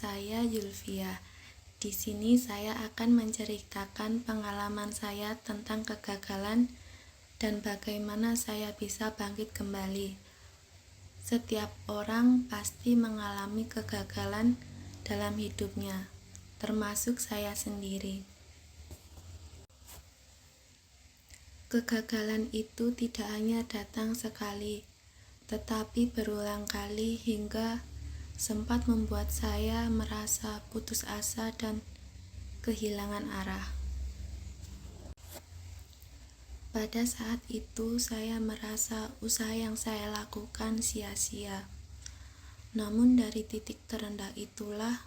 saya Zulfia. Di sini saya akan menceritakan pengalaman saya tentang kegagalan dan bagaimana saya bisa bangkit kembali. Setiap orang pasti mengalami kegagalan dalam hidupnya, termasuk saya sendiri. Kegagalan itu tidak hanya datang sekali, tetapi berulang kali hingga sempat membuat saya merasa putus asa dan kehilangan arah. Pada saat itu saya merasa usaha yang saya lakukan sia-sia. Namun dari titik terendah itulah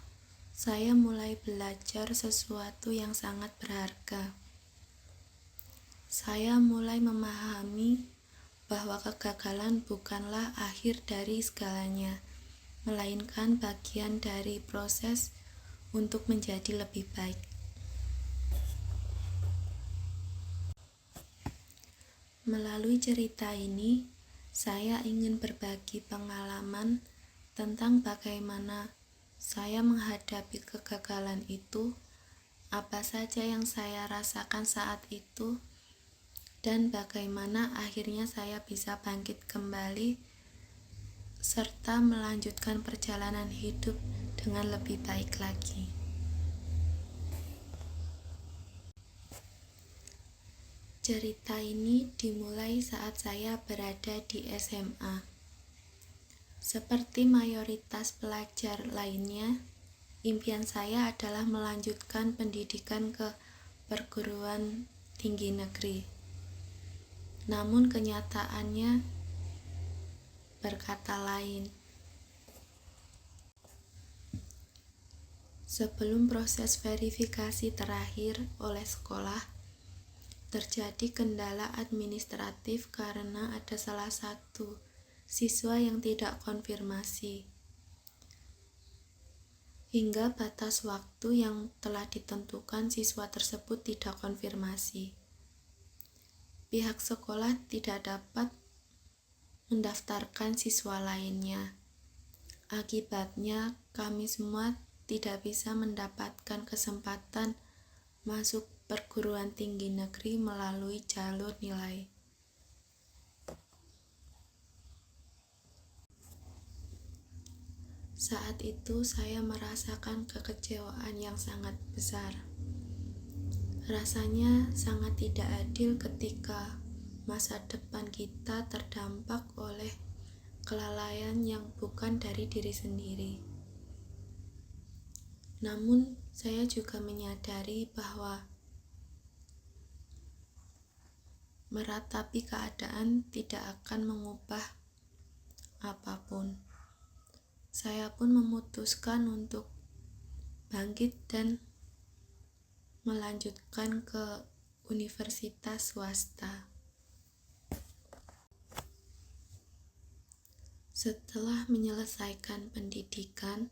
saya mulai belajar sesuatu yang sangat berharga. Saya mulai memahami bahwa kegagalan bukanlah akhir dari segalanya, melainkan bagian dari proses untuk menjadi lebih baik. Melalui cerita ini, saya ingin berbagi pengalaman tentang bagaimana saya menghadapi kegagalan itu, apa saja yang saya rasakan saat itu, dan bagaimana akhirnya saya bisa bangkit kembali serta melanjutkan perjalanan hidup dengan lebih baik lagi. Cerita ini dimulai saat saya berada di SMA. Seperti mayoritas pelajar lainnya, impian saya adalah melanjutkan pendidikan ke perguruan tinggi negeri. Namun kenyataannya berkata lain. Sebelum proses verifikasi terakhir oleh sekolah, terjadi kendala administratif karena ada salah satu siswa yang tidak konfirmasi. Hingga batas waktu yang telah ditentukan siswa tersebut tidak konfirmasi. Pihak sekolah tidak dapat mendaftarkan siswa lainnya. Akibatnya, kami semua tidak bisa mendapatkan kesempatan masuk perguruan tinggi negeri melalui jalur nilai. Saat itu saya merasakan kekecewaan yang sangat besar. Rasanya sangat tidak adil ketika masa depan kita terdampak oleh kelalaian yang bukan dari diri sendiri. Namun, saya juga menyadari bahwa meratapi keadaan tidak akan mengubah apapun. Saya pun memutuskan untuk bangkit dan melanjutkan ke universitas swasta. Setelah menyelesaikan pendidikan,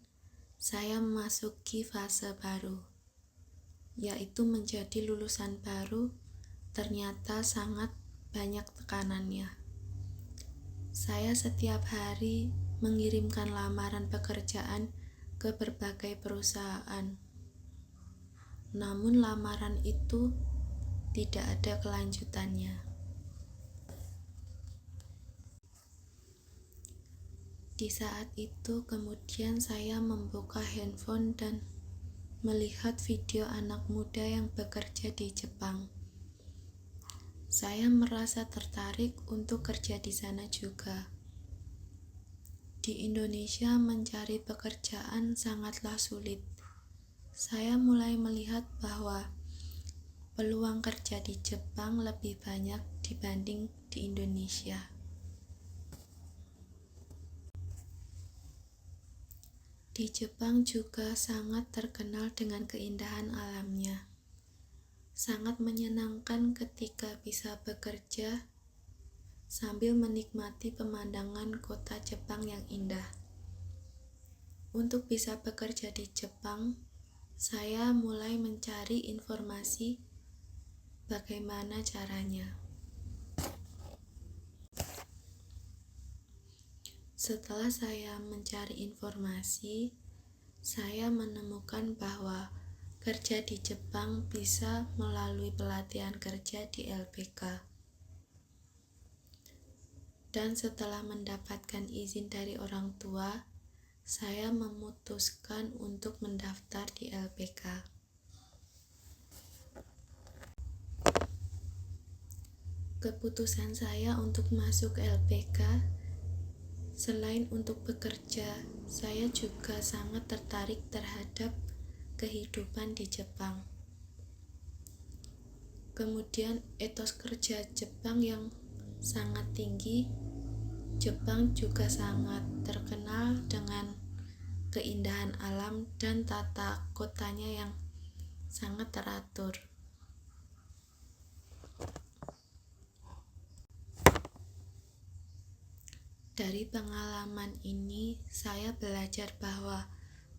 saya memasuki fase baru, yaitu menjadi lulusan baru. Ternyata sangat banyak tekanannya. Saya setiap hari mengirimkan lamaran pekerjaan ke berbagai perusahaan. Namun lamaran itu tidak ada kelanjutannya. Di saat itu kemudian saya membuka handphone dan melihat video anak muda yang bekerja di Jepang. Saya merasa tertarik untuk kerja di sana juga. Di Indonesia mencari pekerjaan sangatlah sulit. Saya mulai melihat bahwa peluang kerja di Jepang lebih banyak dibanding di Indonesia. Di Jepang juga sangat terkenal dengan keindahan alamnya. Sangat menyenangkan ketika bisa bekerja sambil menikmati pemandangan kota Jepang yang indah. Untuk bisa bekerja di Jepang, saya mulai mencari informasi bagaimana caranya. Setelah saya mencari informasi, saya menemukan bahwa kerja di Jepang bisa melalui pelatihan kerja di LPK. Dan setelah mendapatkan izin dari orang tua, saya memutuskan untuk mendaftar di LPK. Keputusan saya untuk masuk LPK, selain untuk bekerja, saya juga sangat tertarik terhadap kehidupan di Jepang. Kemudian etos kerja Jepang yang sangat tinggi. Jepang juga sangat terkenal dengan keindahan alam dan tata kotanya yang sangat teratur. Dari pengalaman ini, saya belajar bahwa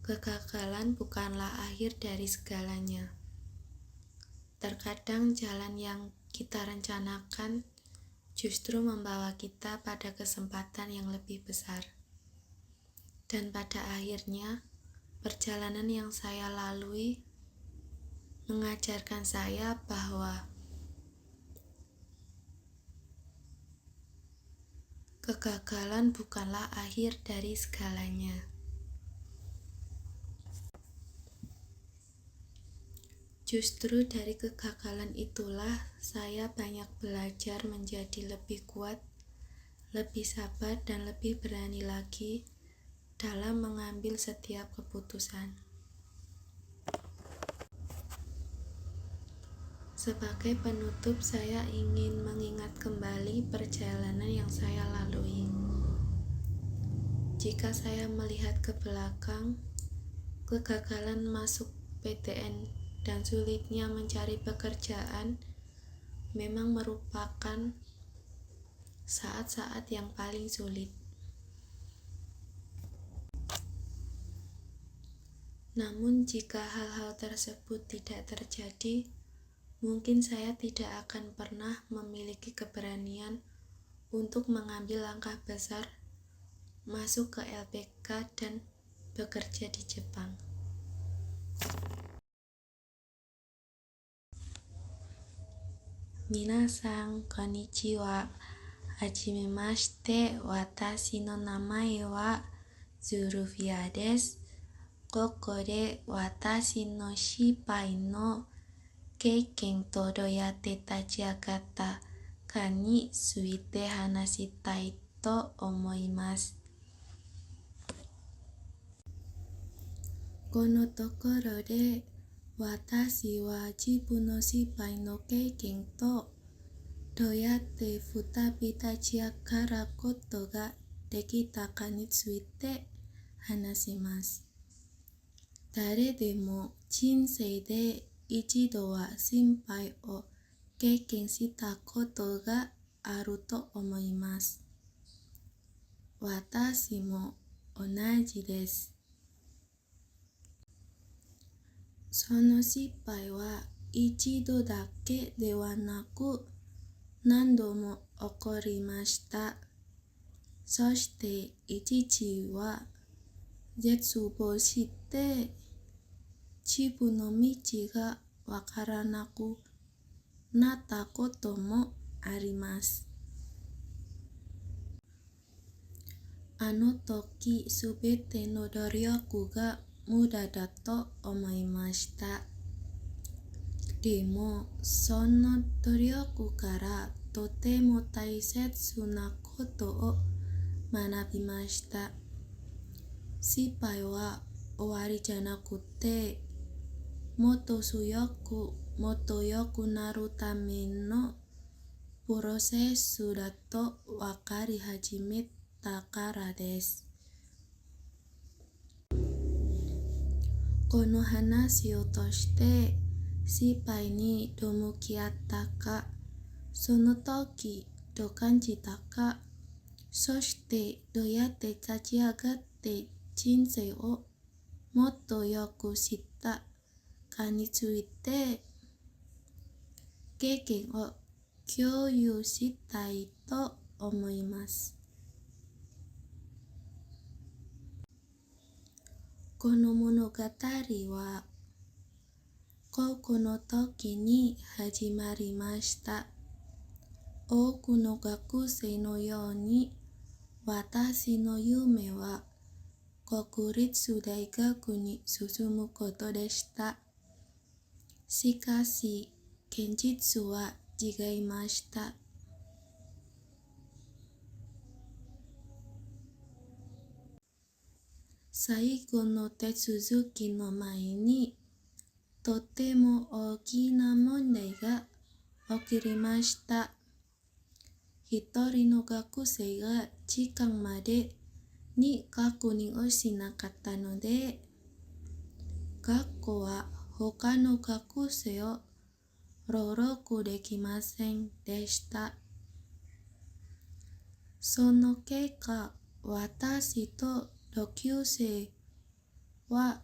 kegagalan bukanlah akhir dari segalanya. Terkadang jalan yang kita rencanakan justru membawa kita pada kesempatan yang lebih besar. Dan pada akhirnya, perjalanan yang saya lalui mengajarkan saya bahwa kegagalan bukanlah akhir dari segalanya. Justru dari kegagalan itulah saya banyak belajar menjadi lebih kuat, lebih sabar, dan lebih berani lagi dalam mengambil setiap keputusan. Sebagai penutup, saya ingin mengingat kembali perjalanan yang saya lalui. Jika saya melihat ke belakang, kegagalan masuk PTN dan sulitnya mencari pekerjaan memang merupakan saat-saat yang paling sulit. Namun jika hal-hal tersebut tidak terjadi, mungkin saya tidak akan pernah memiliki keberanian untuk mengambil langkah besar, masuk ke LPK dan bekerja di Jepang. Minasan, konnichiwa. Hajimemashite, watashi no namae wa Zulfia desu. Koko de watashi no shippai no keiken to doyatte tachiagatta ka ni tsuite hanashitai to omoimasu. Kono tokoro de watashi wa jibun no shippai no keiken to doyatte futabi tachiagaru koto ga dekita ka ni tsuite hanashimasu. Dare demo jinsei de ichido wa shinpai o keiken shita koto ga aru to omoimasu. Watashi mo onaji desu. Sono shippai wa ichido dake de wa naku nando mo okorimashita. Soshite ichichi wa zetsubo shite jibun no michi ga wakaranaku natta koto mo arimasu. Ano toki subete no doryoku ga muda da to omoimashita. Demo sono doryoku kara totemo taisetsu na koto o manabimashita. Shippai wa owari janakutte, motto yoku naru tame no porosesu da to wakari hajimeta kara desu. Kono hanashi o toshite shippai ni domukiatta ka, sono toki do kanjita ka, soshite doyatte tachiagatte jinsei o motto yoku shitta ka ni tsuite keiken o kyouyu shitai to omoimasu. Kono monogatari wa Koukou no toki ni hajimarimashita. O kuno gakusei no you ni watashi no yume wa kokuritsu daigaku ni susumu koto deshita. Shikashi kenjitsu wa jigaimashita. Saigo no tetsuzuki no mae ni totemo ookii na mondai ga okirimashita. Hitori no gakusei ga jikan made ni gakunin o shinakatta node, gakko wa hoka no gakusei o roroku dekimasen deshita. Sono keika, watashi to dokyūsei wa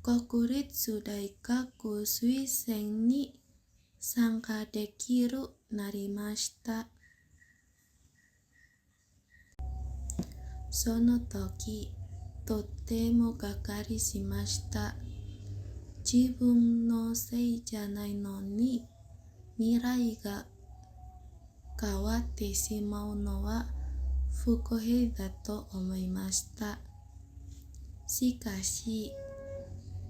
kokuritsu daigaku suisen ni sanka dekiru narimashita. Sono toki, totemo gakari shimashita. Jibun no sei janai no ni mirai ga kawatte shimau no wa fukohei da to omoimashita. Shikashi,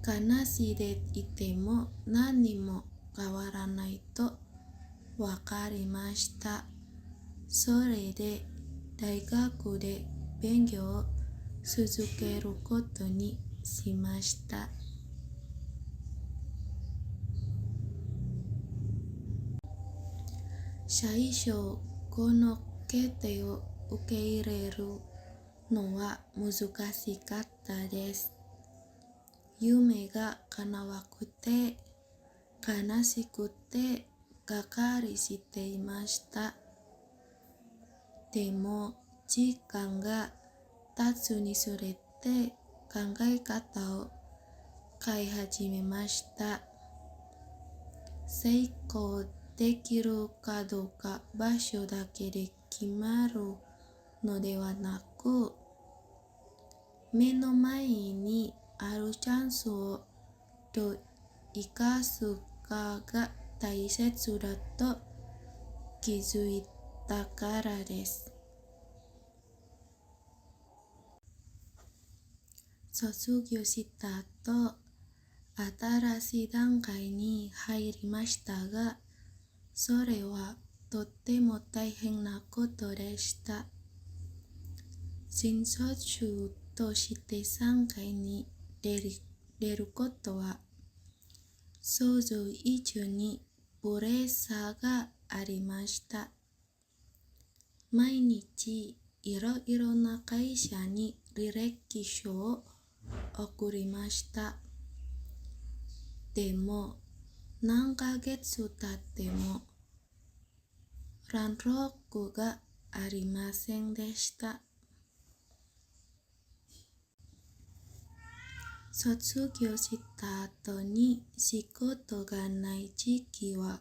kanashide ite mo nani mo kawaranai to wakarimashita. Sore de daigaku de bengyō o suzukeru koto ni shimashita. Saishō kono kete o ukeireru no wa muzukashikatta desu. Yume ga kanawakute, kanashikute gakari shite imashita. Demo, jikan ga tatsu ni tsurete kangaekata o kaihajimemashita. Seikō dekiru ka douka basho dake de kimaru no de wa naku, me no mae ni aru chansu o to ikasu ka ga taisetsu da to kizuita kara desu. Sotsugyō shita ato, atarashii dankai ni hairimashita ga, sore wa totemo taihen na koto deshita. Shinshōshū to shite sankai ni deru koto wa shoujō ijo ni puresa ga arimashita. Mainichi iro-iro na kaisha ni rirekkisho o okurimashita. Demo, nan kagetsu tatte mo ranroku ga arimasen deshita. Sotsugyō shita ato ni shikoto ga nai jiki wa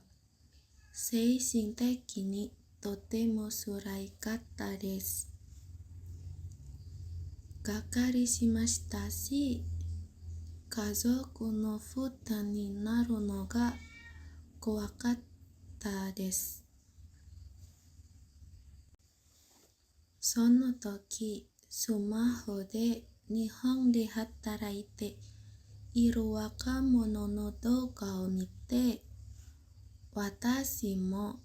seishin teki ni totemo suraikatta desu. Gakari shimashita shi, kazoku no futan ni naru no ga kowakatta desu. Sono toki, sumaho de Nihon de hataraite iru wakamono no douka o mite, watashi mo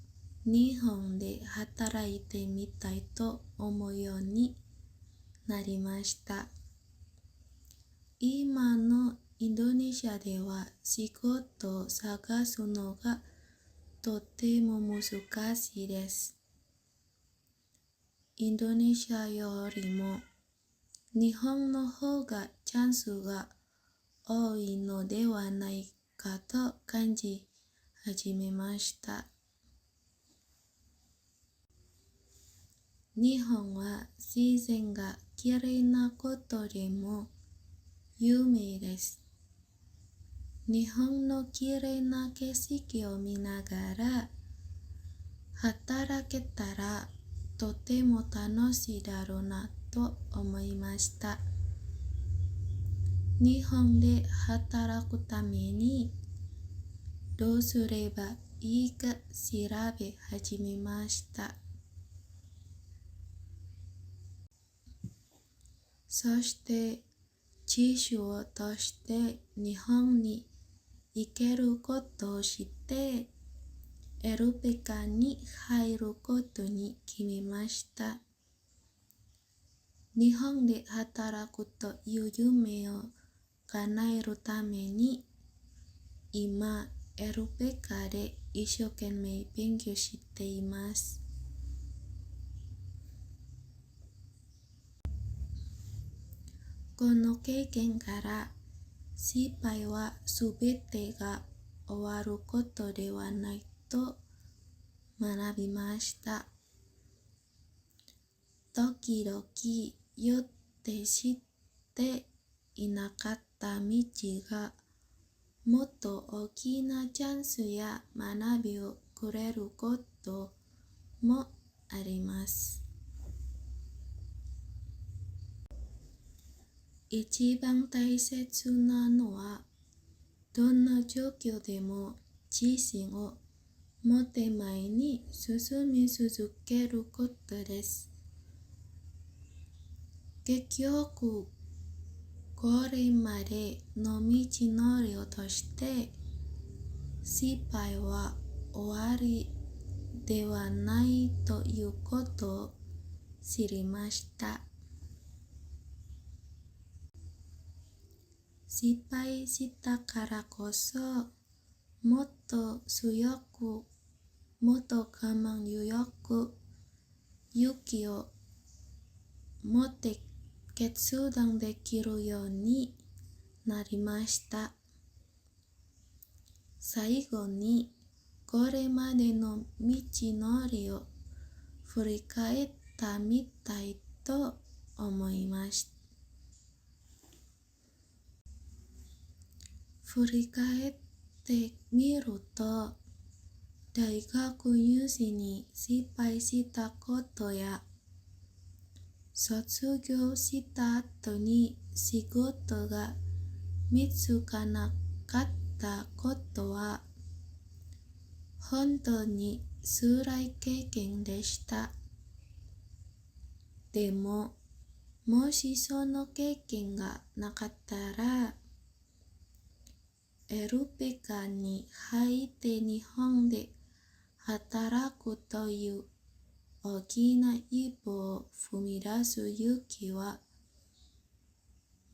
Nihon de hataraite mitai to omou you ni narimashita. Ima no Indonesia de wa shigoto o sagasu no ga totemo muzukashii desu. Indonesia yorimo Nihon no hou ga chansu ga oii no de wa nai ka to kanji hajimemashita. Nihon wa shizen ga kirei na koto de mo yūmei desu. Nihon no kirei na keshiki o minagara hataraketara totemo tanoshii daro na to omoimashita. 日本で働くためにどうすればいいか調べ始めました。そして辞書を通して日本に行けることを知ってエルペカに入ることに決めました。日本で働くという夢を叶えるために今エルペカで一生懸命勉強しています。この経験から失敗はすべてが終わることではないと学びました。時々よって知っていなかった道がもっと大きなチャンスや学びをくれることもあります。一番大切なのはどんな状況でも自信を持って前に進み続けることです。結局、これまでの道のりを通して失敗は終わりではないということを知りました。失敗したからこそもっと強く、もっと我慢強く勇気を持って決断できるようになりました。最後にこれまでの道のりを振り返ってみたいと思いました。振り返ってみると、大学入試に失敗したことや、卒業した後に仕事が見つからなかったことは、本当に辛い経験でした。でも、もしその経験がなかったら、エルペカに入って日本で働くという大きな一歩を踏み出す勇気は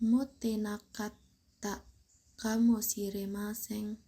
持ってなかったかもしれません。